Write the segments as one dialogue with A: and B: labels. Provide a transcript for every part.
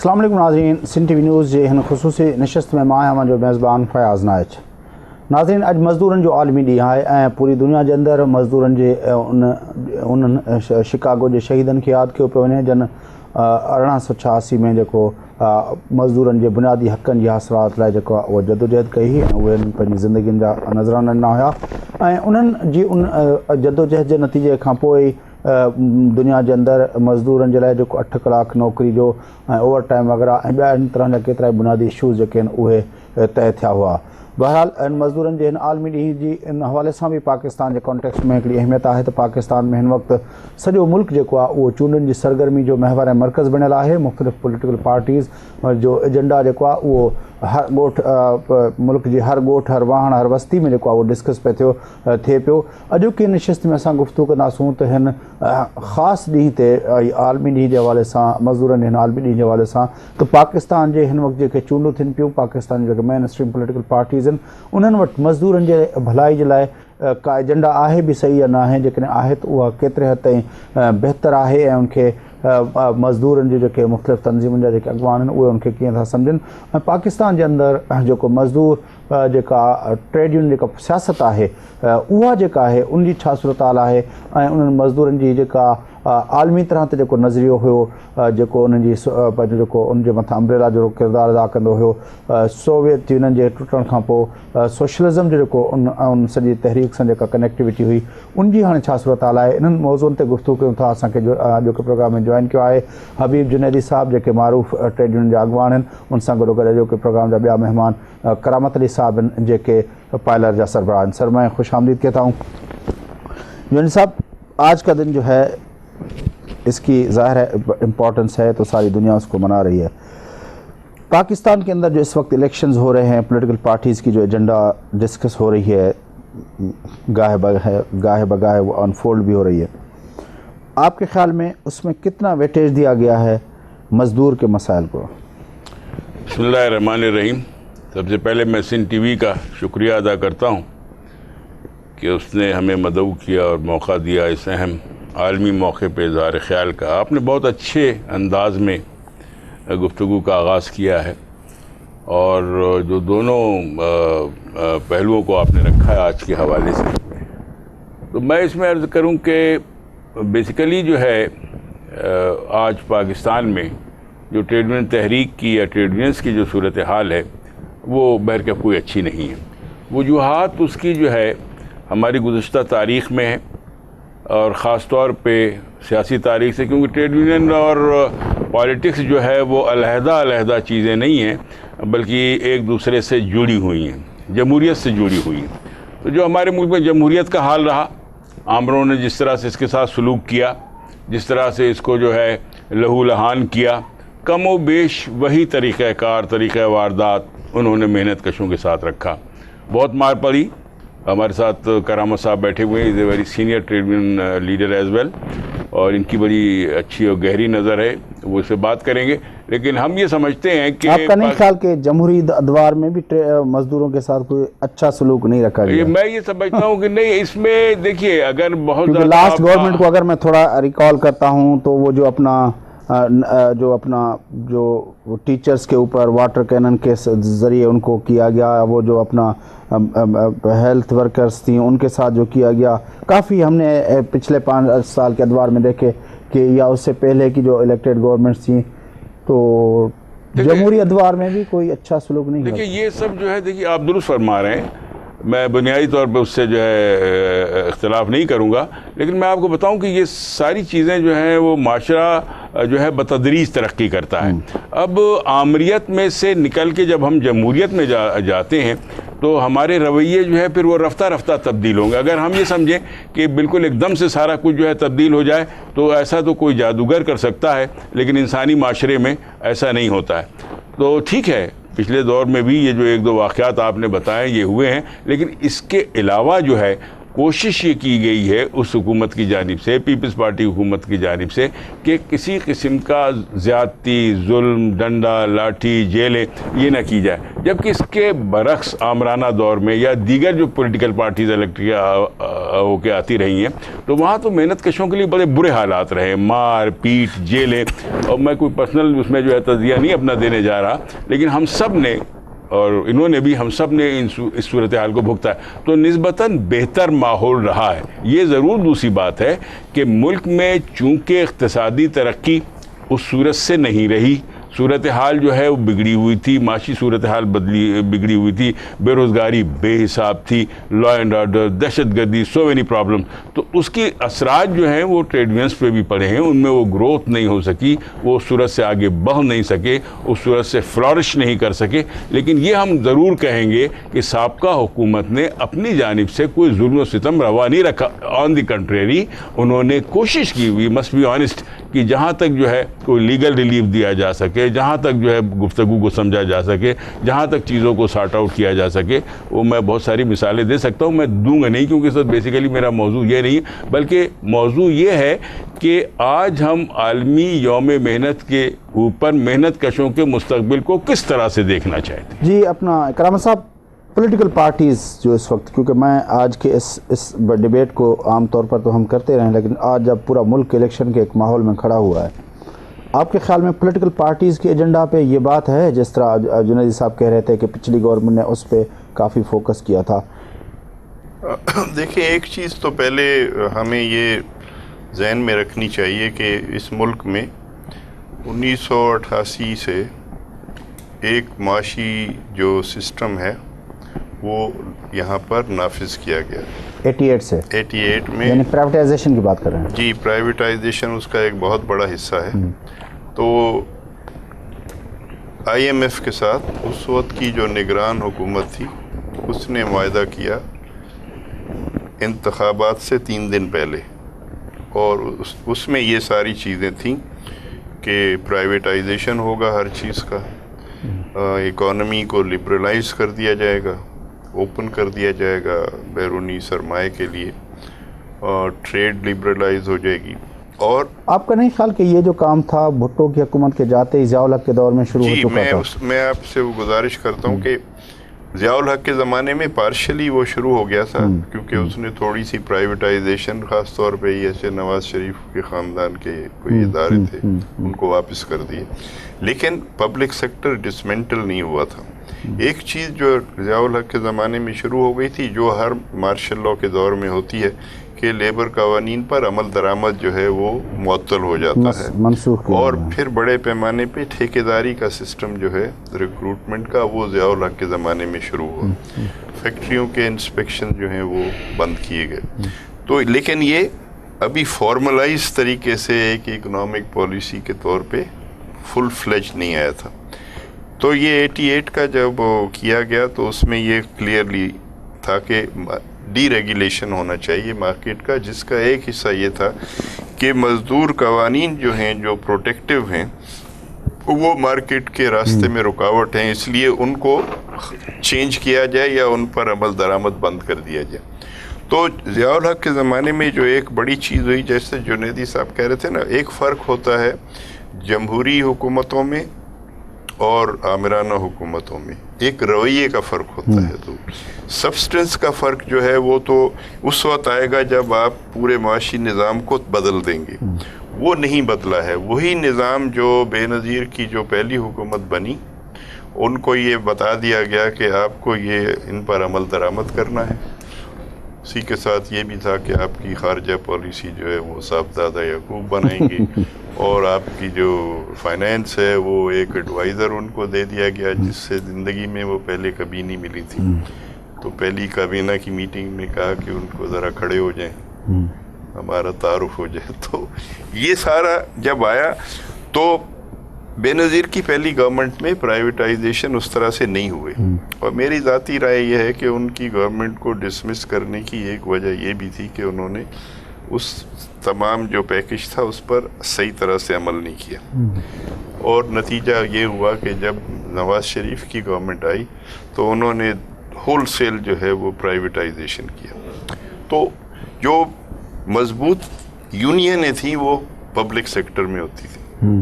A: अस्सलाम वालेकुम नाज़रीन, सिंध टी वी न्यूज़ जे हिन ख़ुसूसी नशिस्त में मां आहियां जो मेज़बान फयाज़ नाइच। नाज़रीन, अॼु मज़दूरनि जो आलमी ॾींहुं आहे ऐं पूरी दुनिया जे अंदरि मज़दूरनि जे उन्हनि शिकागो जे शहीदनि खे यादि कयो पियो वञे जन 1886 में जेको मज़दूरनि जे बुनियादी हक़नि जी हासिलात लाइ जेको उहो जदोजहद कई हुई ऐं उहे पंहिंजी ज़िंदगियुनि जा नज़राना ॾिना हुया ऐं उन्हनि जी उन जदोजहद जे नतीजे खां पोइ दुनिया जे अंदरि मज़दूरनि जे लाइ जेको 8 कलाक नौकिरी जो ऐं ओवर टाइम वग़ैरह ऐं ॿिया इन तरह जा केतिरा ई बुनियादी इशूज़ जेके आहिनि उहे तय थिया हुआ। बहरहाल इन मज़दूरनि जे हिन आलमी ॾींहं जी इन हवाले सां बि पाकिस्तान जे कॉन्टेक्स्ट में हिकिड़ी अहमियत आहे त पाकिस्तान में हिन वक़्तु सॼो मुल्क जेको आहे उहो चूंडनि जी सरगर्मी जो महवर ऐं मर्कज़ बणियल आहे। मुख़्तलिफ़ पॉलिटिकल पार्टीज़ जो एजेंडा जेको आहे उहो हर ॻोठ मुल्क जी हर ॻोठ हर वाहण हर बस्ती में जेको आहे उहो डिस्कस थिए पियो। अॼोकी नशिस्त में असां गुफ़्तगू कंदासूं त हिन ख़ासि ॾींहं ते आलमी ॾींहं जे हवाले सां मज़दूरनि हिन आलमी ॾींहं जे हवाले सां त पाकिस्तान जे हिन वक़्तु जेके चूंडूं थियनि पियूं पाकिस्तान जी जेके मेन स्ट्रीम पॉलिटिकल पार्टीज़ आहिनि उन्हनि वटि मज़दूरनि जे भलाई जे लाइ का एजेंडा आहे बि सही या न आहे, जेकॾहिं आहे त उहा केतिरे हद ताईं बहितर आहे ऐं उनखे मज़दूरनि जी जेके मुख़्तलिफ़ तंज़ीमुनि जा जेके अॻवान आहिनि उहे उनखे कीअं था सम्झनि ऐं पाकिस्तान जे अंदरि जेको मज़दूर जेका ट्रेड यूनियन जेका सियासत आहे उहा जेका आहे उन जी छा सूरत हाल आहे ऐं उन्हनि मज़दूरनि जी जेका आलमी तरह ते जेको नज़रियो हुयो जेको उन्हनि जी पंहिंजो जेको उनजे मथां अम्ब्रेला जो किरदारु अदा कंदो हुयो सोवियत यूनियन जे टुटण खां पोइ सोशलिज़म जो जेको उन सॼी तहरीक सां जेका कनेक्टिविटी हुई उनजी हाणे छा सूरत हाल आहे। इन्हनि मौज़ूअनि ते गुफ़्तगू कयूं था। असांखे अॼोके प्रोग्राम में जॉइन कयो आहे हबीब जुनैदी साहब जेके मारूफ़ ट्रेड यूनियन जा अॻवान आहिनि। उन सां गॾोगॾु अॼोके प्रोग्राम जा ॿिया महिमान करामत अली साहब आहिनि जेके पायलर जा सरबराह आहिनि। सर मैं खुश आमदीद कहता हूँ। जुनैदी साहब, आज का दिन जो है इसकी ज़ाहिर है इम्पोर्टेंस है तो सारी दुनिया उसको मना रही है। पाकिस्तान के अंदर जो इस वक्त इलेक्शंस हो रहे हैं पॉलिटिकल पार्टीज़ की जो एजेंडा डिस्कस हो रही है गाहे बगाहे वो अनफोल्ड भी हो रही है, आपके ख्याल में उसमें कितना वेटेज दिया गया है मज़दूर के मसाइल को?
B: बिस्मिल्लाहिर्रहमानिर्रहीम। सबसे पहले मैं सिंध टीवी का शुक्रिया अदा करता हूँ कि उसने हमें मदऊ किया और मौका दिया इस अहम आलमी मौके पे इज़हार ख्याल का। आपने बहुत अच्छे अंदाज में गुफ्तगू का आगाज़ किया है और जो दोनों पहलुओं को आपने रखा है आज के हवाले से, तो मैं इसमें अर्ज़ करूं कि बेसिकली जो है आज पाकिस्तान में जो ट्रेड यूनियन तहरीक की या ट्रेड यूनियंस की जो सूरत हाल है वो बहरकैफ कोई अच्छी नहीं है। वजूहात उसकी जो है हमारी गुज़श्ता तारीख़ में है और ख़ास तौर पे सियासी तारीख़ से, क्योंकि ट्रेड यूनियन और पॉलिटिक्स जो है वो अलहदा चीज़ें नहीं हैं बल्कि एक दूसरे से जुड़ी हुई हैं, जमहूरियत से जुड़ी हुई हैं। तो जो हमारे मुल्क में जमहूरियत का हाल रहा, आमरों ने जिस तरह से इसके साथ सलूक किया, जिस तरह से इसको जो है लहू लहान किया, कम व बेश वही तरीक़ाकार तरीक़ा वारदात उन्होंने मेहनत कशों के साथ रखा। बहुत मार पड़ी। हमारे साथ करामत साहब बैठे हुए हैं, is a very senior trade union leader as well, और इनकी बड़ी अच्छी और गहरी नज़र है, वो इससे बात करेंगे। लेकिन हम ये समझते हैं कि
A: आपका नहीं ख्याल कि जमहूरी अदवार में भी मज़दूरों के साथ कोई अच्छा सलूक नहीं रखा गया?
B: मैं ये समझता हूँ कि नहीं, इसमें देखिए अगर बहुत
A: लास्ट गवर्नमेंट को अगर मैं थोड़ा रिकॉल करता हूँ तो वो जो अपना टीचर्स के ऊपर वाटर कैनन के ज़रिए उनको किया गया, वो जो अपना हेल्थ वर्कर्स थी उनके साथ जो किया गया, काफ़ी हमने पिछले 5 साल के अदवार में देखे कि या उससे पहले की जो इलेक्टेड गवर्नमेंट्स थी तो जमहूरी अदवार में भी कोई अच्छा सलूक नहीं।
B: देखिए ये सब जो है, देखिए आप दुरुस्त फरमा रहे हैं, मैं बुनियादी तौर पर उससे जो है इख्तिलाफ नहीं करूँगा, लेकिन मैं आपको बताऊँ कि ये सारी चीज़ें जो हैं वो माशरा जो है बतदरीज तरक्की करता है। अब आमरियत में से निकल के जब हम जमहूरियत में जाते हैं तो हमारे रवैये जो है फिर वो रफ्ता रफ्ता तब्दील होंगे। अगर हम ये समझें कि बिल्कुल एकदम से सारा कुछ जो है तब्दील हो जाए तो ऐसा तो कोई जादूगर कर सकता है, लेकिन इंसानी माशरे में ऐसा नहीं होता है। तो ठीक है, पिछले दौर में भी ये जो 1-2 वाक़यात आपने बताए ये हुए हैं, लेकिन इसके अलावा जो है کوشش یہ کی گئی ہے اس حکومت کی جانب سے, پیپلز پارٹی حکومت کی جانب سے, کہ کسی قسم کا زیادتی, ظلم, ڈنڈا, لاٹھی, جیلیں یہ نہ کی جائے, جبکہ اس کے برعکس آمرانہ دور میں یا دیگر جو پولیٹیکل پارٹیز ہو کے آتی رہی ہیں تو وہاں تو محنت کشوں کے لیے بڑے برے حالات رہے, مار پیٹ, جیلیں. اور میں کوئی پرسنل اس میں جو ہے تجزیہ نہیں اپنا دینے جا رہا, لیکن ہم سب نے اور انہوں نے بھی, ہم سب نے اس صورتحال کو بھگتا ہے. تو نسبتاً بہتر ماحول رہا ہے. یہ ضرور دوسری بات ہے کہ ملک میں چونکہ اقتصادی ترقی اس صورت سے نہیں رہی, صورتحال جو ہے وہ بگڑی ہوئی تھی, معاشی صورتحال بگڑی ہوئی تھی, بے روزگاری بے حساب تھی, لا اینڈ آرڈر, دہشت گردی, سو مینی پرابلم. تو اس کی اثرات جو ہیں وہ ٹریڈ یونینس پہ بھی پڑے ہیں, ان میں وہ گروتھ نہیں ہو سکی, وہ اس صورت سے آگے بڑھ نہیں سکے, اس صورت سے فلورش نہیں کر سکے. لیکن یہ ہم ضرور کہیں گے کہ سابقہ حکومت نے اپنی جانب سے کوئی ظلم و ستم روا نہیں رکھا. آن دی کنٹریری انہوں نے کوشش کی, وی مسٹ بی آنیسٹ, کہ جہاں تک جو ہے کوئی لیگل ریلیف دیا جا سکے, جہاں تک جو ہے گفتگو کو سمجھا جا سکے, جہاں تک چیزوں کو سارٹ آؤٹ کیا جا سکے, وہ میں بہت ساری مثالیں دے سکتا ہوں. میں دوں گا نہیں کیونکہ سر بیسیکلی میرا موضوع یہ نہیں ہے, بلکہ موضوع یہ ہے کہ آج ہم عالمی یوم محنت کے اوپر محنت کشوں کے مستقبل کو کس طرح سے دیکھنا چاہتے ہیں.
A: جی اپنا کرام صاحب, پولیٹیکل پارٹیز جو اس وقت, کیونکہ میں آج کے اس ڈیبیٹ کو عام طور پر تو ہم کرتے رہے, لیکن آج جب پورا ملک الیکشن کے ایک ماحول میں کھڑا ہوا ہے, آپ کے خیال میں پولیٹیکل پارٹیز کے ایجنڈا پہ یہ بات ہے, جس طرح جنیدی صاحب کہہ رہے تھے کہ پچھلی گورنمنٹ نے اس پہ کافی فوکس کیا تھا؟
C: دیکھیں, ایک چیز تو پہلے ہمیں یہ ذہن میں رکھنی چاہیے کہ اس ملک میں 1988 سے ایک معاشی جو سسٹم ہے وہ یہاں پر نافذ کیا گیا.
A: 88 سے
C: 88 میں,
A: یعنی پرائیویٹائزیشن کی بات کر رہے ہیں.
C: جی, پرائیویٹائزیشن اس کا ایک بہت بڑا حصہ ہے. تو آئی ایم ایف کے ساتھ اس وقت کی جو نگران حکومت تھی اس نے معاہدہ کیا انتخابات سے 3 دن پہلے, اور اس میں یہ ساری چیزیں تھیں کہ پرائیویٹائزیشن ہوگا ہر چیز کا, اکانومی کو لبرلائز کر دیا جائے گا, اوپن کر دیا جائے گا بیرونی سرمایہ کے لیے, اور ٹریڈ لبرلائز ہو جائے گی. اور
A: آپ کا نہیں خیال کہ یہ جو کام تھا بھٹو کی حکومت کے جاتے ہی ضیاء الحق کے دور میں شروع ہو چکا تھا؟
C: میں آپ سے وہ گزارش کرتا ہوں کہ ضیاء الحق کے زمانے میں پارشلی وہ شروع ہو گیا تھا, کیونکہ اس نے تھوڑی سی پرائیویٹائزیشن, خاص طور پہ ایسے نواز شریف کے خاندان کے کوئی ادارے تھے ان کو واپس کر دیے, لیکن پبلک سیکٹر ڈسمنٹل نہیں ہوا تھا. ایک چیز جو ضیاء الحق کے زمانے میں شروع ہو گئی تھی, جو ہر مارشل لاء کے دور میں ہوتی ہے, کہ لیبر قوانین پر عمل درآمد جو ہے وہ معطل ہو جاتا ہے,
A: منسوخ,
C: اور پھر بڑے پیمانے پہ ٹھیکیداری کا سسٹم جو ہے ریکروٹمنٹ کا, وہ ضیاء الحق کے زمانے میں شروع ہوا. فیکٹریوں کے انسپیکشن جو ہیں وہ بند کیے گئے. تو لیکن یہ ابھی فارملائز طریقے سے ایک اکنامک پالیسی کے طور پہ فل فلیج نہیں آیا تھا. تو یہ 88 کا جب کیا گیا تو اس میں یہ کلیئرلی تھا کہ ڈی ریگولیشن ہونا چاہیے مارکیٹ کا, جس کا ایک حصہ یہ تھا کہ مزدور قوانین جو ہیں جو پروٹیکٹیو ہیں وہ مارکیٹ کے راستے میں رکاوٹ ہیں, اس لیے ان کو چینج کیا جائے یا ان پر عمل درآمد بند کر دیا جائے. تو ضیاء الحق کے زمانے میں جو ایک بڑی چیز ہوئی, جیسے جنیدی صاحب کہہ رہے تھے نا, ایک فرق ہوتا ہے جمہوری حکومتوں میں اور آمرانہ حکومتوں میں, ایک رویے کا فرق ہوتا ہے. تو سبسٹنس کا فرق جو ہے وہ تو اس وقت آئے گا جب آپ پورے معاشی نظام کو بدل دیں گے. وہ نہیں بدلا ہے. وہی نظام جو بے نظیر کی جو پہلی حکومت بنی, ان کو یہ بتا دیا گیا کہ آپ کو یہ ان پر عمل درآمد کرنا ہے. اسی کے ساتھ یہ بھی تھا کہ آپ کی خارجہ پالیسی جو ہے وہ صاحبزادہ یعقوب بنائیں گے, اور آپ کی جو فائنینس ہے وہ ایک ایڈوائزر ان کو دے دیا گیا, جس سے زندگی میں وہ پہلے کبھی نہیں ملی تھی. تو پہلی کابینہ کی میٹنگ میں کہا کہ ان کو ذرا کھڑے ہو جائیں, ہمارا تعارف ہو جائے. تو یہ سارا جب آیا تو بے نظیر کی پہلی گورنمنٹ میں پرائیویٹائزیشن اس طرح سے نہیں ہوئے, اور میری ذاتی رائے یہ ہے کہ ان کی گورنمنٹ کو ڈسمس کرنے کی ایک وجہ یہ بھی تھی کہ انہوں نے اس تمام جو پیکج تھا اس پر صحیح طرح سے عمل نہیں کیا. اور نتیجہ یہ ہوا کہ جب نواز شریف کی گورنمنٹ آئی تو انہوں نے ہول سیل جو ہے وہ پرائیویٹائزیشن کیا. تو جو مضبوط یونینیں تھیں وہ پبلک سیکٹر میں ہوتی تھی.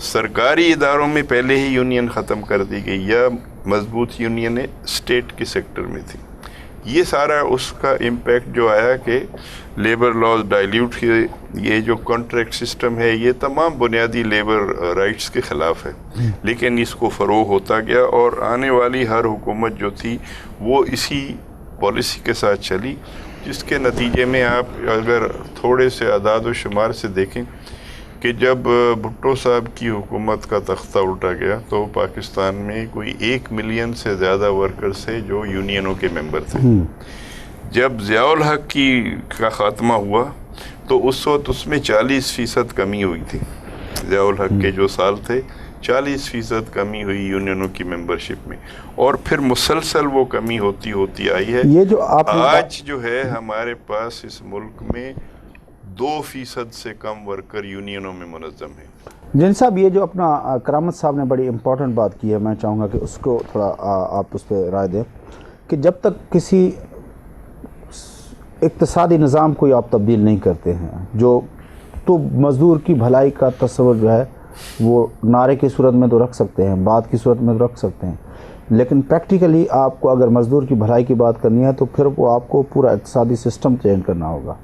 C: سرکاری اداروں میں پہلے ہی یونین ختم کر دی گئی یا مضبوط یونینیں اسٹیٹ کے سیکٹر میں تھی. یہ سارا اس کا امپیکٹ جو آیا کہ لیبر لاز ڈائلیوٹ ہوئے. یہ جو کانٹریکٹ سسٹم ہے یہ تمام بنیادی لیبر رائٹس کے خلاف ہے, لیکن اس کو فروغ ہوتا گیا اور آنے والی ہر حکومت جو تھی وہ اسی پالیسی کے ساتھ چلی, جس کے نتیجے میں آپ اگر تھوڑے سے اعداد و شمار سے دیکھیں کہ جب بھٹو صاحب کی حکومت کا تختہ الٹا گیا تو پاکستان میں کوئی 1 ملین سے زیادہ ورکرز تھے جو یونینوں کے ممبر تھے. جب ضیاء الحق کا خاتمہ ہوا تو اس وقت اس میں 40% کمی ہوئی تھی. ضیاء الحق کے جو سال تھے 40% کمی ہوئی یونینوں کی ممبرشپ میں, اور پھر مسلسل وہ کمی ہوتی آئی ہے.
A: یہ جو آپ
C: آج جو ہے ہمارے پاس اس ملک میں 2% سے کم ورکر یونینوں میں منظم ہیں.
A: جن صاحب یہ جو اپنا کرامت صاحب نے بڑی امپورٹنٹ بات کی ہے, میں چاہوں گا کہ اس کو تھوڑا آپ اس پہ رائے دیں کہ جب تک کسی اقتصادی نظام کو آپ تبدیل نہیں کرتے ہیں جو تو مزدور کی بھلائی کا تصور جو ہے وہ نعرے کی صورت میں تو رکھ سکتے ہیں, بات کی صورت میں تو رکھ سکتے ہیں, لیکن پریکٹیکلی آپ کو اگر مزدور کی بھلائی کی بات کرنی ہے تو پھر وہ آپ کو پورا اقتصادی سسٹم چینج کرنا ہوگا.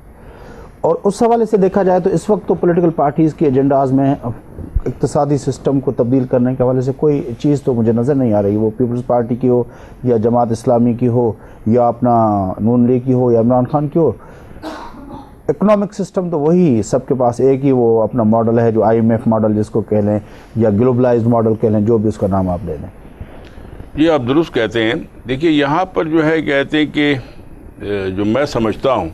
A: اور اس حوالے سے دیکھا جائے تو اس وقت تو پولیٹیکل پارٹیز کی ایجنڈاز میں اقتصادی سسٹم کو تبدیل کرنے کے حوالے سے کوئی چیز تو مجھے نظر نہیں آ رہی, وہ پیپلز پارٹی کی ہو یا جماعت اسلامی کی ہو یا اپنا نون لیگ کی ہو یا عمران خان کی ہو. اکنامک سسٹم تو وہی سب کے پاس ایک ہی وہ اپنا ماڈل ہے جو IMF ماڈل جس کو کہہ لیں یا گلوبلائزڈ ماڈل کہہ لیں, جو بھی اس کا نام آپ لے لیں.
B: یہ آپ درست کہتے ہیں. دیکھیے یہاں پر جو ہے کہتے ہیں کہ جو میں سمجھتا ہوں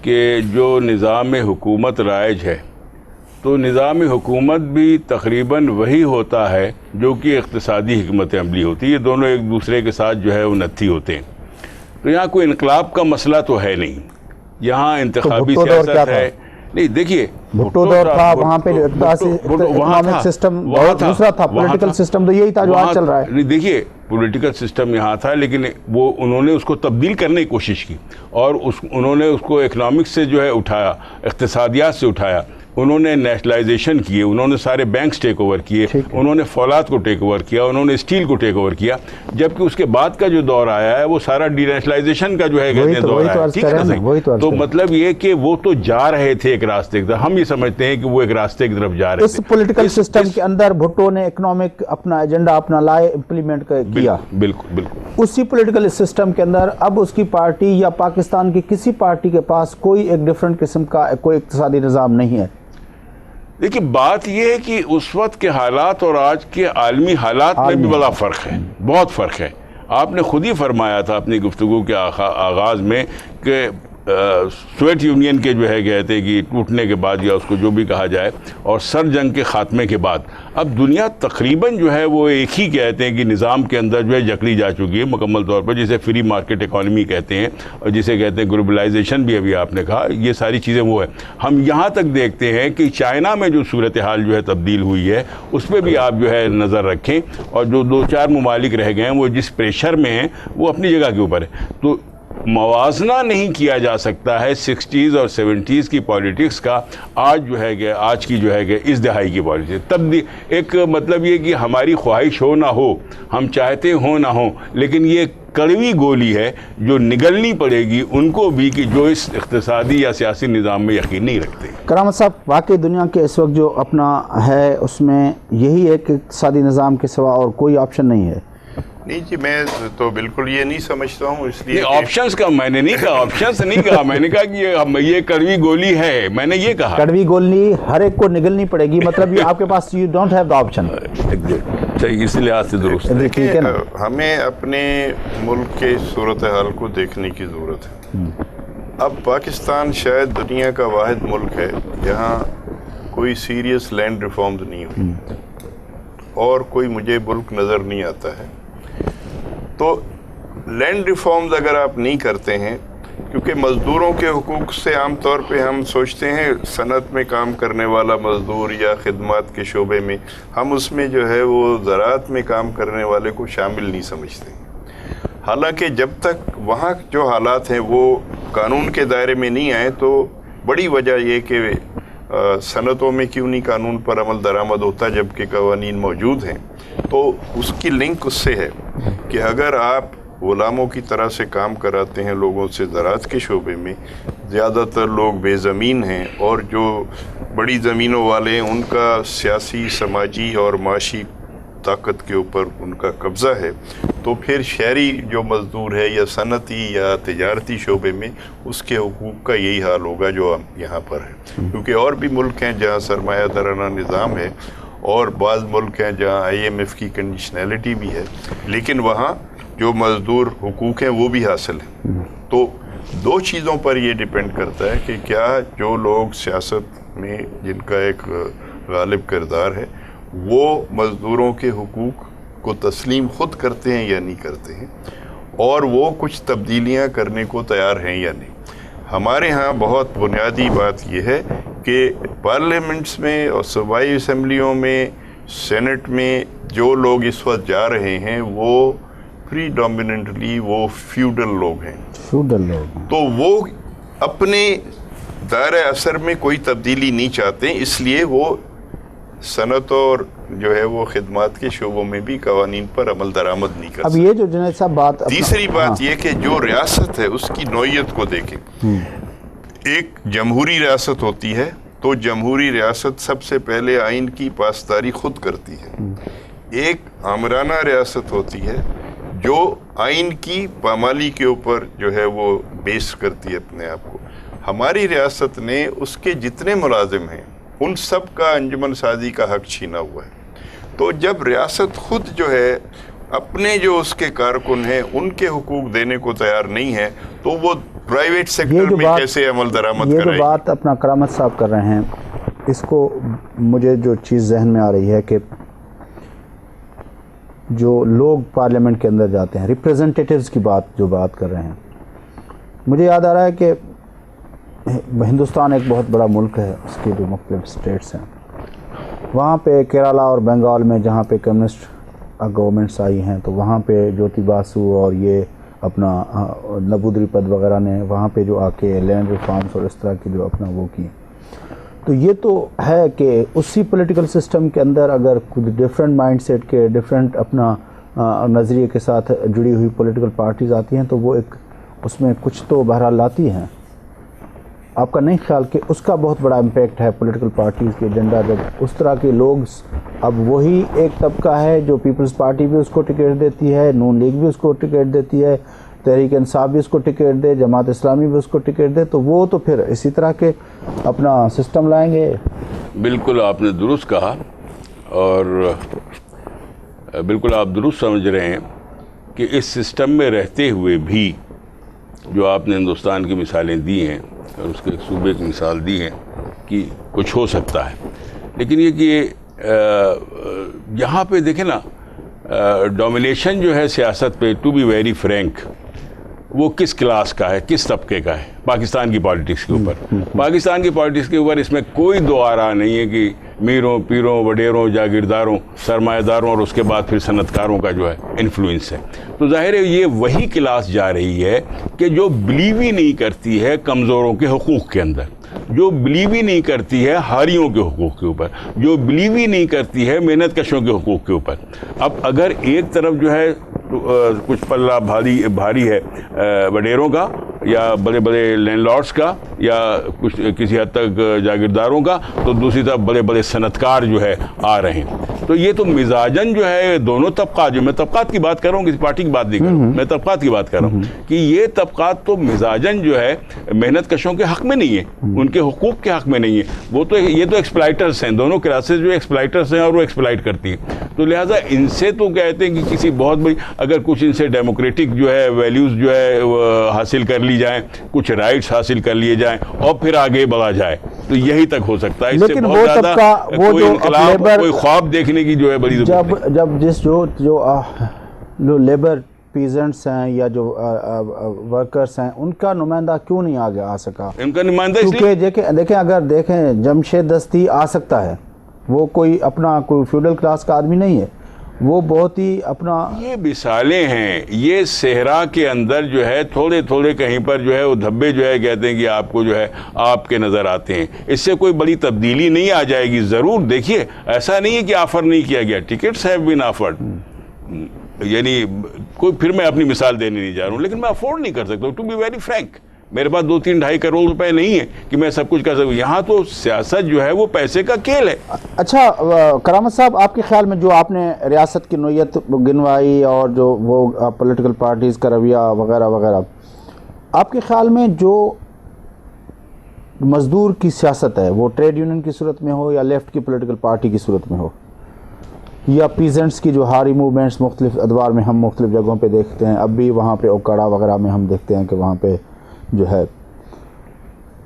B: کہ جو نظام حکومت رائج ہے تو نظام حکومت بھی تقریباً وہی ہوتا ہے جو کہ اقتصادی حکمت عملی ہوتی ہے. یہ دونوں ایک دوسرے کے ساتھ جو ہے وہ نتھی ہوتے ہیں. تو یہاں کوئی انقلاب کا مسئلہ تو ہے نہیں, یہاں انتخابی سیاست ہے. نہیں دیکھیے
A: بھٹو دور تھا, وہاں پہ اکنامک سسٹم دوسرا تھا, پولیٹیکل سسٹم تو یہی تھا جو آج چل رہا ہے.
B: دیکھیے پولیٹیکل سسٹم یہاں تھا لیکن وہ انہوں نے اس کو تبدیل کرنے کی کوشش کی اور انہوں نے اس کو اکنامکس سے جو ہے اٹھایا, اقتصادیات سے اٹھایا. انہوں نے نیشنلائزیشن کیے, انہوں نے سارے بینکس ٹیک اوور کیے, انہوں نے فولاد کو ٹیک اوور کیا, انہوں نے اسٹیل کو ٹیک اوور کیا. جبکہ اس کے بعد کا جو دور آیا ہے وہ سارا ڈی نیشنلائزیشن کا جو ہے دور آیا. تو مطلب یہ کہ وہ تو جا رہے تھے ایک راستے کی طرف, ہم یہ سمجھتے ہیں کہ وہ ایک راستے کی طرف جا رہے تھے.
A: اس پولیٹیکل سسٹم کے اندر بھٹو نے اکنامک اپنا ایجنڈا اپنا لائے, امپلیمنٹ کیا.
B: بالکل بالکل
A: اسی پولیٹیکل سسٹم کے اندر اب اس کی پارٹی یا پاکستان کی کسی پارٹی کے پاس کوئی ایک ڈیفرنٹ قسم کا کوئی اقتصادی نظام نہیں ہے.
B: دیکھیے بات یہ ہے کہ اس وقت کے حالات اور آج کے عالمی حالات میں بھی بڑا فرق ہے, بہت فرق ہے. آپ نے خود ہی فرمایا تھا اپنی گفتگو کے آغاز میں کہ سوویت یونین کے جو ہے کہتے ہیں کہ ٹوٹنے کے بعد یا اس کو جو بھی کہا جائے اور سر جنگ کے خاتمے کے بعد اب دنیا تقریباً جو ہے وہ ایک ہی کہتے ہیں کہ نظام کے اندر جو ہے جکڑی جا چکی ہے مکمل طور پر, جسے فری مارکیٹ اکانومی کہتے ہیں اور جسے کہتے ہیں گلوبلائزیشن بھی ابھی آپ نے کہا. یہ ساری چیزیں وہ ہے. ہم یہاں تک دیکھتے ہیں کہ چائنا میں جو صورتحال جو ہے تبدیل ہوئی ہے اس پہ بھی آپ جو ہے نظر رکھیں, اور جو 2-4 ممالک رہ گئے ہیں وہ جس پریشر میں ہیں وہ اپنی جگہ کے اوپر ہے. تو موازنہ نہیں کیا جا سکتا ہے 60s اور 70s کی پالیٹکس کا آج جو ہے کہ آج کی جو ہے کہ اس دہائی کی پالیٹکس. تب ایک مطلب یہ کہ ہماری خواہش ہو نہ ہو, ہم چاہتے ہوں نہ ہوں, لیکن یہ کڑوی گولی ہے جو نگلنی پڑے گی ان کو بھی کہ جو اس اقتصادی یا سیاسی نظام میں یقین نہیں رکھتے.
A: کرامت صاحب, واقعی دنیا کے اس وقت جو اپنا ہے اس میں یہی ایک اقتصادی نظام کے سوا اور کوئی آپشن نہیں ہے.
C: نہیں جی, میں تو بالکل یہ نہیں سمجھتا ہوں. اس لیے
B: آپشنز کا میں نے نہیں کہا, آپشنز نہیں کہا, میں نے کہا کہ یہ کڑوی گولی ہے, میں نے یہ کہا
A: کڑوی گولی ہر ایک کو نگلنی پڑے گی, مطلب یہ آپ کے پاس you don't have the option.
B: اس لحاظ سے درست
C: ہے. ہمیں اپنے ملک کے صورتحال کو دیکھنے کی ضرورت ہے. اب پاکستان شاید دنیا کا واحد ملک ہے جہاں کوئی سیریس لینڈ ریفارمز نہیں ہوئی اور کوئی مجھے ملک نظر نہیں آتا ہے. تو لینڈ ریفارمز اگر آپ نہیں کرتے ہیں, کیونکہ مزدوروں کے حقوق سے عام طور پہ ہم سوچتے ہیں صنعت میں کام کرنے والا مزدور یا خدمات کے شعبے میں, ہم اس میں جو ہے وہ زراعت میں کام کرنے والے کو شامل نہیں سمجھتے. حالانکہ جب تک وہاں جو حالات ہیں وہ कानून के दायरे में नहीं आए तो बड़ी वजह ये कि सनतों में क्यों नहीं कानून पर अमल दरामद होता जबकि कवानीन मौजूद हैं। तो उसकी लिंक उससे है कि अगर आप गुलामों की तरह से काम कराते हैं लोगों से ज़राअत के शोबे में, ज़्यादातर लोग बेज़मीन हैं और जो बड़ी ज़मीनों वाले हैं उनका सियासी, समाजी और माशी ताकत के ऊपर उनका कब्ज़ा है, तो फिर शहरी जो मज़दूर है या सनती या तिजारती शोबे में उसके हुकूक का यही हाल होगा जो यहाँ पर है। क्योंकि और भी मुल्क हैं जहाँ सरमायादाराना निज़ाम है और बाज़ मुल्क हैं जहाँ IMF की कंडीशनैलिटी भी है, लेकिन वहाँ जो मज़दूर हुकूक हैं वो भी हासिल हैं। तो दो चीज़ों पर ये डिपेंड करता है कि क्या जो लोग सियासत में जिनका एक गालिब किरदार है वो मज़दूरों के हुकूक को तस्लीम ख़ुद करते हैं या नहीं करते हैं, और वो कुछ तब्दीलियां करने को तैयार हैं या नहीं। हमारे यहाँ बहुत बुनियादी बात यह है कि पार्लियामेंट्स में और सूबाई असम्बलियों में, सेनेट में जो लोग इस वक्त जा रहे हैं वो प्रीडोमिनेंटली वो फ्यूडल लोग हैं।
A: फ्यूडल लोग,
C: तो वो अपने दायरे असर में कोई तब्दीली नहीं चाहते, इसलिए वो सनत और जो है वो खिदमत के शोबों में भी कवानीन पर अमल दरामद नहीं कर
A: अब
C: सकते।
A: ये जो जुनैद साहब बात
C: तीसरी बात ये कि जो रियासत है उसकी नौइयत को देखें। एक जमहूरी रियासत होती है तो जमहूरी रियासत सबसे पहले आइन की पासदारी खुद करती है। एक आमराना रियासत होती है जो आइन की पामाली के ऊपर जो है वो बेस करती है अपने आप को। हमारी रियासत ने उसके जितने मुलाजिम हैं उन सब का अंजुमन साजी का हक छीना हुआ है। तो जब रियासत खुद जो है अपने जो उसके कारकुन हैं उनके हुकूक देने को तैयार नहीं है तो वो प्राइवेट सेक्टर में कैसे अमल दरामद कराएगी?
A: ये जो बात अपना करामत साहब कर रहे हैं, इसको मुझे जो चीज़ जहन में आ रही है कि जो लोग पार्लियामेंट के अंदर जाते हैं, रिप्रेजेंटेटिव्स की जो बात कर रहे हैं, मुझे याद आ रहा है कि हिंदुस्तान एक बहुत बड़ा मुल्क है, उसके जो मुख्तलिफ स्टेट्स हैं, वहाँ पे केरला और बंगाल में जहाँ पे कम्युनिस्ट गवर्नमेंट्स आई हैं तो वहाँ पे ज्योति बासु और ये अपना नबूद्रीपद वगैरह ने वहाँ पे जो आके लैंड रिफॉर्म्स और इस तरह की जो अपना वो की। तो ये तो है कि उसी पॉलिटिकल सिस्टम के अंदर अगर कुछ डिफरेंट माइंडसेट के डिफरेंट अपना नज़रिए के साथ जुड़ी हुई पॉलिटिकल पार्टीज़ आती हैं तो वो एक उसमें कुछ तो बहरहाल लाती हैं। आपका नहीं ख्याल कि उसका बहुत बड़ा इम्पैक्ट है पॉलिटिकल पार्टीज़ के एजेंडा, जब उस तरह के लोग, अब वही एक तबका है जो पीपल्स पार्टी भी उसको टिकट देती है, नून लीग भी उसको टिकट देती है, तहरीक इंसाफ भी उसको टिकट दे, जमात इस्लामी भी उसको टिकट दे, तो वो तो फिर इसी तरह के अपना सिस्टम लाएंगे।
B: बिल्कुल आपने दुरुस्त कहा और बिल्कुल आप दुरुस्त समझ रहे हैं कि इस सिस्टम में रहते हुए भी जो आपने हिंदुस्तान की मिसालें दी हैं और उसके सूबे की मिसाल दी है कि कुछ हो सकता है, लेकिन ये कि यहाँ पे देखें ना, डोमिनेशन जो है सियासत पे, टू बी वेरी फ्रैंक, वो किस क्लास का है, किस तबके का है? पाकिस्तान की पॉलिटिक्स के ऊपर। पाकिस्तान की पॉलिटिक्स के ऊपर इसमें कोई दो आरा नहीं है कि मीरों, पीरों, वडेरों, जागीरदारों, सरमायादारों और उसके बाद फिर सनतकारों का जो है इन्फ्लुएंस है। तो जाहिर है ये वही क्लास जा रही है कि जो बिलीव ही नहीं करती है कमज़ोरों के हुकूक के अंदर, जो बिलीव ही नहीं करती है हारियों के हुकूक के ऊपर, जो बिलीव ही नहीं करती है मेहनत कशों के हुकूक के ऊपर। अब अगर एक तरफ जो है कुछ पल्ला भारी है वडेरों का या बड़े बड़े लैंडलॉर्ड्स का या कुछ किसी हद तक जागीरदारों का, तो दूसरी तरफ बड़े बड़े सनतकार जो है आ रहे हैं। तो ये तो मिजाजन जो है दोनों तबकात, जो मैं तबकात की बात कर रहा हूँ, किसी पार्टी की बात नहीं कर रहा हूँ, मैं तबकात की बात कर रहा हूँ कि ये तबकात तो मिजाजन जो है मेहनत कशों के हक़ में नहीं है, उनके हुकूक के हक़ में नहीं है। वो तो ये तो एक्सप्लाइटर्स हैं, दोनों क्लासेस जो एक्सप्लाइटर्स हैं और वो एक्सप्लाइट करती हैं। तो लिहाजा इनसे तो कहते हैं कि किसी बहुत बड़ी, अगर कुछ इनसे डेमोक्रेटिक जो है वैल्यूज़ जो है हासिल कर ली जाएँ, कुछ राइट्स हासिल कर लिए जाएँ और फिर आगे बढ़ा जाए, तो यही तक हो सकता है। इससे बहुत ज़्यादा कोई इनकलाब, कोई ख्वाब देखने की जो है बड़ी
A: जब जिस जो लेबर पीजेंट्स हैं या जो वर्कर्स हैं, उनका नुमाइंदा क्यों नहीं आगे आ सका?
B: इनका नुमाइंदा
A: क्योंकि देखें अगर देखें जमशेद दस्ती आ सकता है, वो कोई अपना कोई फ्यूडल क्लास का आदमी नहीं है, وہ بہت ہی اپنا
B: یہ مثالیں ہیں. یہ صحرا کے اندر جو ہے تھوڑے تھوڑے کہیں پر جو ہے وہ دھبے جو ہے کہتے ہیں کہ آپ کو جو ہے آپ کے نظر آتے ہیں. اس سے کوئی بڑی تبدیلی نہیں آ جائے گی. ضرور دیکھیے ایسا نہیں ہے کہ آفر نہیں کیا گیا. Tickets have been offered. یعنی کوئی پھر میں اپنی مثال دینے نہیں جا رہا ہوں لیکن میں افورڈ نہیں کر سکتا ہوں. ٹو بی ویری فرینک میرے پاس 2-3-2.5 کروڑ روپے نہیں ہے کہ میں سب کچھ کر سکوں. یہاں تو سیاست جو ہے وہ پیسے کا کھیل ہے.
A: اچھا کرامت صاحب، آپ کے خیال میں جو آپ نے ریاست کی نوعیت گنوائی اور جو وہ پولیٹیکل پارٹیز کا رویہ وغیرہ وغیرہ، آپ کے خیال میں جو مزدور کی سیاست ہے وہ ٹریڈ یونین کی صورت میں ہو یا لیفٹ کی پولیٹیکل پارٹی کی صورت میں ہو یا پیزنٹس کی جو ہاری موومنٹس مختلف ادوار میں ہم مختلف جگہوں پہ دیکھتے ہیں، اب بھی وہاں پہ اوکاڑا وغیرہ میں ہم دیکھتے ہیں کہ وہاں پہ جو ہے،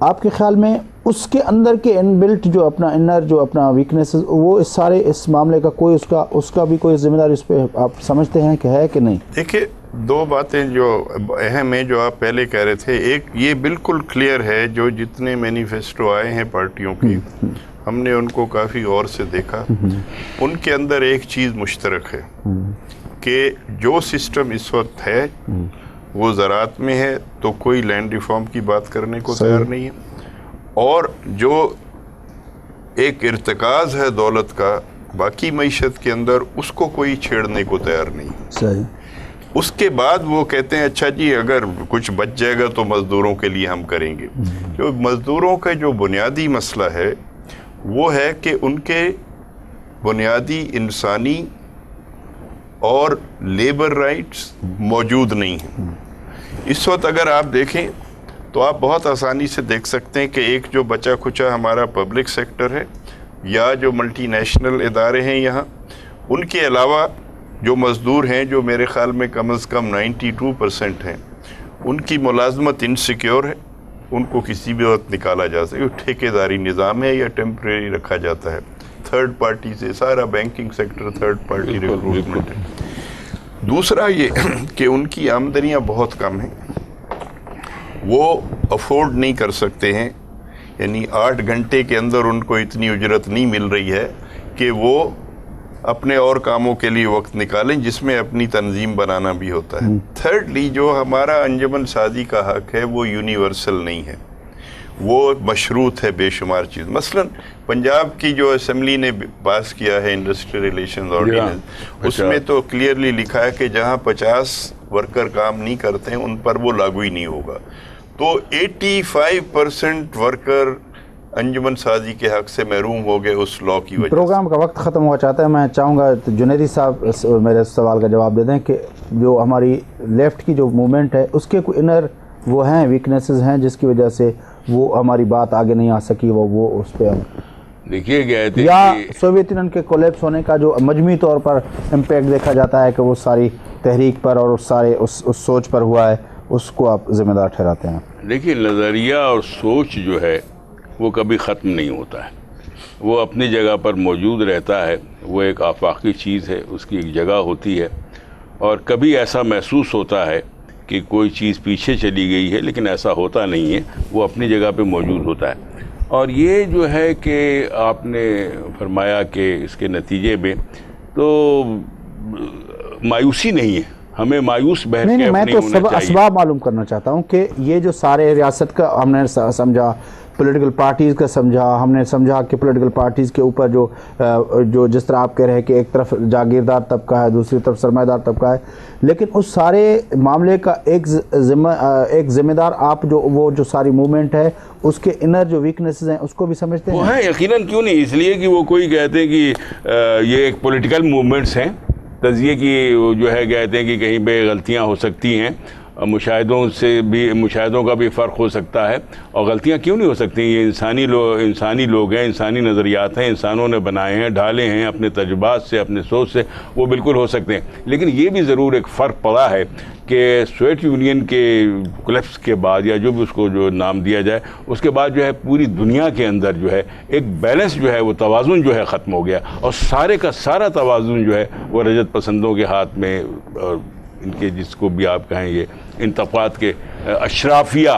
A: آپ کے خیال میں اس کے اندر کے ان بلٹ جو اپنا انر جو اپنا ویکنیسز، وہ اس سارے اس معاملے کا کوئی اس کا بھی کوئی ذمہ داری اس پہ آپ سمجھتے ہیں کہ ہے کہ نہیں؟
C: دیکھیے 2 باتیں جو اہم ہیں جو آپ پہلے کہہ رہے تھے. ایک یہ بالکل کلیئر ہے جو جتنے مینیفیسٹو آئے ہیں پارٹیوں کی، ہم نے ان کو کافی غور سے دیکھا. ان کے اندر ایک چیز مشترک ہے کہ جو سسٹم اس وقت ہے وہ زراعت میں ہے تو کوئی لینڈ ریفارم کی بات کرنے کو تیار نہیں ہے، اور جو ایک ارتکاز ہے دولت کا باقی معیشت کے اندر اس کو کوئی چھیڑنے کو تیار نہیں.
A: صحیح.
C: اس کے بعد وہ کہتے ہیں اچھا جی اگر کچھ بچ جائے گا تو مزدوروں کے لیے ہم کریں گے. جو مزدوروں کا جو بنیادی مسئلہ ہے وہ ہے کہ ان کے بنیادی انسانی اور لیبر رائٹس موجود نہیں ہیں. اس وقت اگر آپ دیکھیں تو آپ بہت آسانی سے دیکھ سکتے ہیں کہ ایک جو بچا کھچا ہمارا پبلک سیکٹر ہے یا جو ملٹی نیشنل ادارے ہیں یہاں، ان کے علاوہ جو مزدور ہیں جو میرے خیال میں کم از کم 92% ہیں، ان کی ملازمت انسیکیور ہے. ان کو کسی بھی وقت نکالا جا سکے. ٹھیکیداری نظام ہے یا ٹیمپریری رکھا جاتا ہے. تھرڈ پارٹی سے سارا banking sector third party recruitment ہے. دوسرا یہ کہ ان کی آمدنیاں بہت کم ہیں، وہ افورڈ نہیں کر سکتے ہیں. یعنی 8 گھنٹے کے اندر ان کو اتنی اجرت نہیں مل رہی ہے کہ وہ اپنے اور کاموں کے لیے وقت نکالیں جس میں اپنی تنظیم بنانا بھی ہوتا ہے. تھرڈلی جو ہمارا انجمن سازی کا حق ہے وہ یونیورسل نہیں ہے، وہ مشروط ہے بے شمار چیز. مثلا پنجاب کی جو اسمبلی نے پاس کیا ہے انڈسٹریل ریلیشنز آرڈیننس، اس میں تو کلیئرلی لکھا ہے کہ جہاں 50 ورکر کام نہیں کرتے ہیں ان پر وہ لاگو ہی نہیں ہوگا. تو 85% ورکر انجمن سازی کے حق سے محروم ہو گئے اس لاء کی وجہ سے.
A: پروگرام کا وقت ختم ہوا چاہتا ہے. میں چاہوں گا جنیدی صاحب میرے سوال کا جواب دے دیں کہ جو ہماری لیفٹ کی جو موومنٹ ہے اس کے کوئی انر وہ ہیں ویکنیسز ہیں جس کی وجہ سے وہ ہماری بات آگے نہیں آ سکی، وہ اس پہ
B: دیکھیے گئے تھے
A: یا سوویت یونین کے کولیپس ہونے کا جو مجموعی طور پر امپیکٹ دیکھا جاتا ہے کہ وہ ساری تحریک پر اور اس سوچ پر ہوا ہے، اس کو آپ ذمہ دار ٹھہراتے ہیں؟
B: دیکھیے نظریہ اور سوچ جو ہے وہ کبھی ختم نہیں ہوتا ہے، وہ اپنی جگہ پر موجود رہتا ہے. وہ ایک آفاقی چیز ہے، اس کی ایک جگہ ہوتی ہے، اور کبھی ایسا محسوس ہوتا ہے کہ کوئی چیز پیچھے چلی گئی ہے لیکن ایسا ہوتا نہیں ہے، وہ اپنی جگہ پہ موجود ہوتا ہے. اور یہ جو ہے کہ آپ نے فرمایا کہ اس کے نتیجے میں تو مایوسی نہیں ہے، ہمیں مایوس بہر
A: نہیں،
B: کیف
A: میں
B: نہیں
A: تو
B: ہونا چاہیے.
A: اسباب معلوم کرنا چاہتا ہوں کہ یہ جو سارے ریاست کا ہم نے سمجھا، پولیٹیکل پارٹیز کا سمجھا، ہم نے سمجھا کہ پولیٹیکل پارٹیز کے اوپر جو جس طرح آپ کہہ رہے ہیں کہ ایک طرف جاگیردار طبقہ ہے دوسری طرف سرمایہ دار طبقہ ہے، لیکن اس سارے معاملے کا ایک ذمہ دار آپ جو ساری موومنٹ ہے اس کے انر جو ویکنیسز ہیں اس کو بھی سمجھتے ہیں؟
B: وہ ہیں یقیناً، کیوں نہیں. اس لیے کہ وہ کوئی کہتے ہیں کہ یہ ایک پولیٹیکل موومنٹس ہیں، تجزیے کی جو ہے کہتے ہیں کہ کہیں پہ غلطیاں ہو سکتی ہیں، مشاہدوں کا بھی فرق ہو سکتا ہے، اور غلطیاں کیوں نہیں ہو سکتی. یہ انسانی لوگ ہیں، انسانی نظریات ہیں، انسانوں نے بنائے ہیں، ڈھالے ہیں اپنے تجربات سے، اپنے سوچ سے، وہ بالکل ہو سکتے ہیں. لیکن یہ بھی ضرور ایک فرق پڑا ہے کہ سوویت یونین کے کولیپس کے بعد یا جو بھی اس کو جو نام دیا جائے، اس کے بعد جو ہے پوری دنیا کے اندر جو ہے ایک بیلنس جو ہے وہ توازن جو ہے ختم ہو گیا، اور سارے کا سارا توازن جو ہے وہ رجت پسندوں کے ہاتھ میں، اور ان کے جس کو بھی آپ کہیں یہ انتفاعات کے اشرافیہ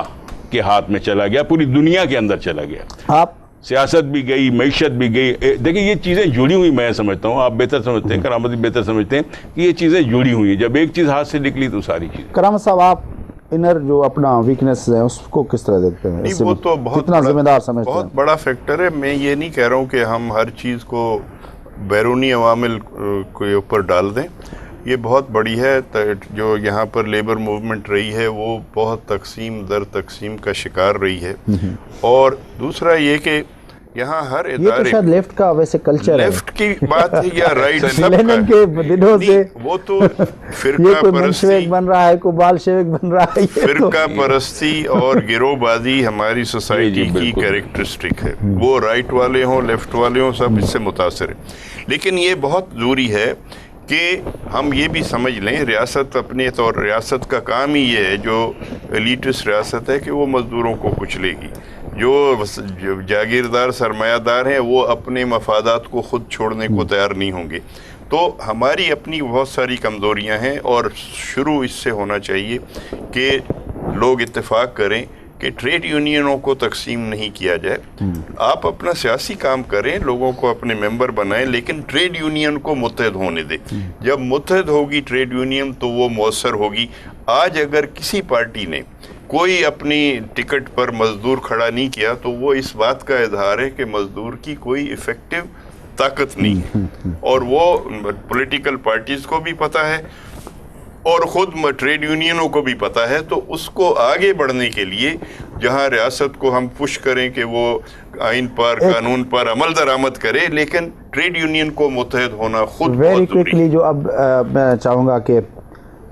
B: کے ہاتھ میں چلا گیا، پوری دنیا کے اندر چلا گیا.
A: آپ
B: सियासत भी गई, मईशत भी गई। देखिए ये चीज़ें जुड़ी हुई मैं समझता हूँ, आप बेहतर समझते हैं, करामती बेहतर समझते हैं कि ये चीज़ें जुड़ी हुई हैं। जब एक चीज़ हाथ से निकली तो सारी चीज़।
A: करामत साहब, आप इनर जो अपना वीकनेस है उसको किस तरह देखते हैं?
C: नहीं, वो तो बहुत
A: कितना जिम्मेदार समझते हैं?
C: बहुत बड़ा फैक्टर है। मैं ये नहीं कह रहा हूँ कि हम हर चीज़ को बैरूनी अवामिल के ऊपर डाल दें। ये बहुत बड़ी है। जो यहाँ पर लेबर मूवमेंट रही है वो बहुत तकसीम दर तकसीम का शिकार रही है। और दूसरा ये कि यहाँ हर
A: ये तो
C: इदारे,
A: शायद लेफ्ट का वैसे कल्चर है।
C: लेफ्ट की बात है या राइट,
A: लेनिन के दिनों से
C: वो तो
A: ये
C: फिरका
A: कोई
C: परस्ती,
A: मंशवेक बन रहा है, कोई बालशेविक बन रहा है, ये तो
C: फिरका परस्ती और गिरोहबाजी हमारी सोसाइटी की
B: बिल्कुल।
C: कैरेक्टरिस्टिक है। वो राइट वाले हों, लेफ्ट वाले हों, सब इससे मुतासिर है। लेकिन ये बहुत ज़रूरी है कि हम ये भी समझ लें, रियासत अपने तौर, रियासत का काम ही ये है, जो एलिटिस्ट रियासत है, कि वो मज़दूरों को कुचलेगी। जो जागीरदार सरमायादार हैं वो अपने मफादात को ख़ुद छोड़ने को तैयार नहीं होंगे। तो हमारी अपनी बहुत सारी कमज़ोरियाँ हैं और शुरू इससे होना चाहिए कि लोग इत्तेफाक करें कि ट्रेड यूनियनों को तकसीम नहीं किया जाए। आप अपना सियासी काम करें, लोगों को अपने मेंबर बनाएं, लेकिन ट्रेड यूनियन को मुत्तहद होने दें। जब मुत्तहद होगी ट्रेड यूनियन तो वो मौसर होगी। आज अगर किसी पार्टी ने कोई अपनी टिकट पर मजदूर खड़ा नहीं किया तो वो इस बात का इजहार है कि मजदूर की कोई इफेक्टिव ताकत नहीं है। और वो पॉलिटिकल पार्टीज़ को भी पता है और ख़ुद ट्रेड यूनियनों को भी पता है। तो उसको आगे बढ़ने के लिए जहां रियासत को हम पुश करें कि वो आइन पर, कानून पर अमल दरामद करे, लेकिन ट्रेड यूनियन को मुत्तहद होना खुद
A: वेरी
C: बहुत ज़रूरी
A: क्विकली, जो अब मैं चाहूँगा कि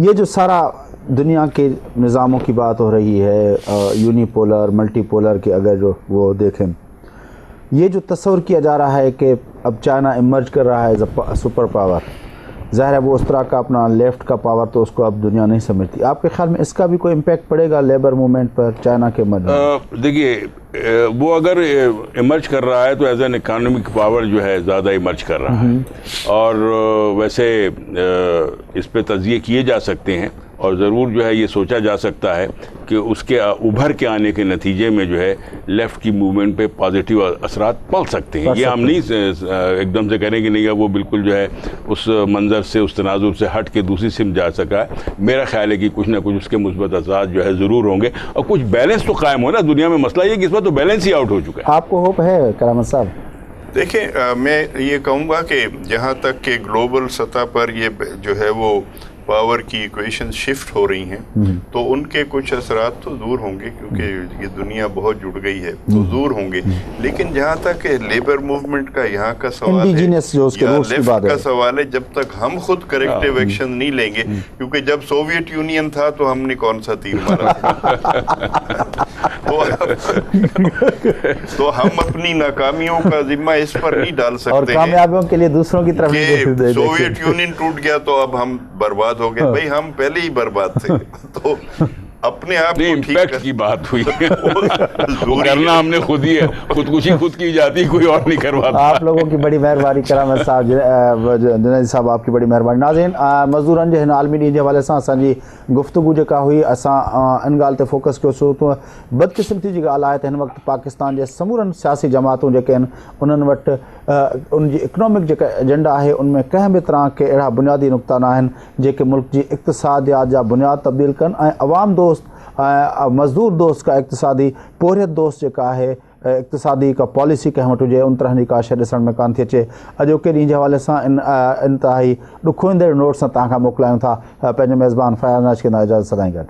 A: ये जो सारा दुनिया के निज़ामों की बात हो रही है, यूनिपोलर, मल्टीपोलर की अगर जो वो देखें, ये जो तस्वर किया जा रहा है कि अब चाइना इमर्ज कर रहा है एज अ सुपर पावर, ज़ाहिर है वो उस तरह का अपना लेफ्ट का पावर तो उसको अब दुनिया नहीं समझती। आपके ख्याल में इसका भी कोई इम्पैक्ट पड़ेगा लेबर मूवमेंट पर, चाइना के मर्ज?
B: देखिए वो अगर इमर्ज कर रहा है तो एज एन इकोनॉमिक पावर जो है ज़्यादा इमर्ज कर रहा है। और वैसे इस पे तज़किये किए जा सकते हैं और ज़रूर जो है ये सोचा जा सकता है कि उसके उभर के आने के नतीजे में जो है लेफ़्ट की मूवमेंट पे पॉजिटिव असरात पड़ सकते हैं। ये हम नहीं एकदम से करेंगे नहीं, वो बिल्कुल जो है उस मंज़र से, उस तनाजुर से हट के दूसरी सिमत जा सका है। मेरा ख्याल है कि कुछ ना कुछ उसके मुस्बत असरात जो है ज़रूर होंगे और कुछ बैलेंस तो कायम हो ना दुनिया में। मसला ये कि इस बार तो बैलेंस ही आउट हो चुका है।
A: आपको होप है करामत साहब?
C: देखें, मैं ये कहूँगा कि जहाँ तक कि ग्लोबल सतह पर ये जो है वो पावर की इक्वेशन शिफ्ट हो रही हैं, तो उनके कुछ असरात तो दूर होंगे, क्योंकि ये दुनिया बहुत जुड़ गई है, तो दूर होंगे। लेकिन जहाँ तक लेबर मूवमेंट का यहाँ का सवाल है, या लेफ्ट का सवाल है, जब तक हम खुद करेक्टिव एक्शन नहीं लेंगे, क्योंकि जब सोवियत यूनियन था तो हमने कौन सा तीर मारा तो हम अपनी नाकामियों का जिम्मा इस पर नहीं डाल सकते
A: और कामयाबियों के लिए दूसरों की तरफ
C: कि सोवियत यूनियन टूट गया तो अब हम बर्बाद हो गए। भाई हम पहले ही बर्बाद थे। तो अपने आप को
B: इम्पैक्ट की बात हुई वो करना हमने खुद ही है, खुदकुशी खुद की जाती, कोई और नहीं करवाता।
A: आप लोगों की बड़ी मेहरबानी करामत साहब, जुनैद साहब आपकी बड़ी मेहरबानी। नाज़रीन, मज़दूरनि जे हिन आलमी ॾींहं जे हवाले सां असांजी गुफ्तगू जेका हुई, असां इन ॻाल्हि ते फोकस कयो छो त बदकिस्मती जी ॻाल्हि आहे त हिन वक़्तु पाकिस्तान जे समूरनि सियासी जमातूं जेके आहिनि उन्हनि वटि उनजी इकनॉमिक जेका एजेंडा आहे उनमें कंहिं बि तरह के अहिड़ा बुनियादी नुक़्ता न आहिनि जेके मुल्क जी इक़्तिसादियात जा बुनियाद तब्दील कनि ऐं अवाम दोस्त मज़दूर दोस्त का इक़्तिसादी पोरियत दोस्त जेका आहे इक़्तिसादी का पॉलिसी कंहिं वटि हुजे उन तरह जी का शइ ॾिसण में कान थी अचे। अॼोके ॾींहं जे हवाले सां इंतिहाई ॾुखोईंदड़ नोट सां तव्हां खां मोकिलायूं था। पंहिंजे मेज़बान फयाज़ नाज़ खे इजाज़त सदाईं गॾु।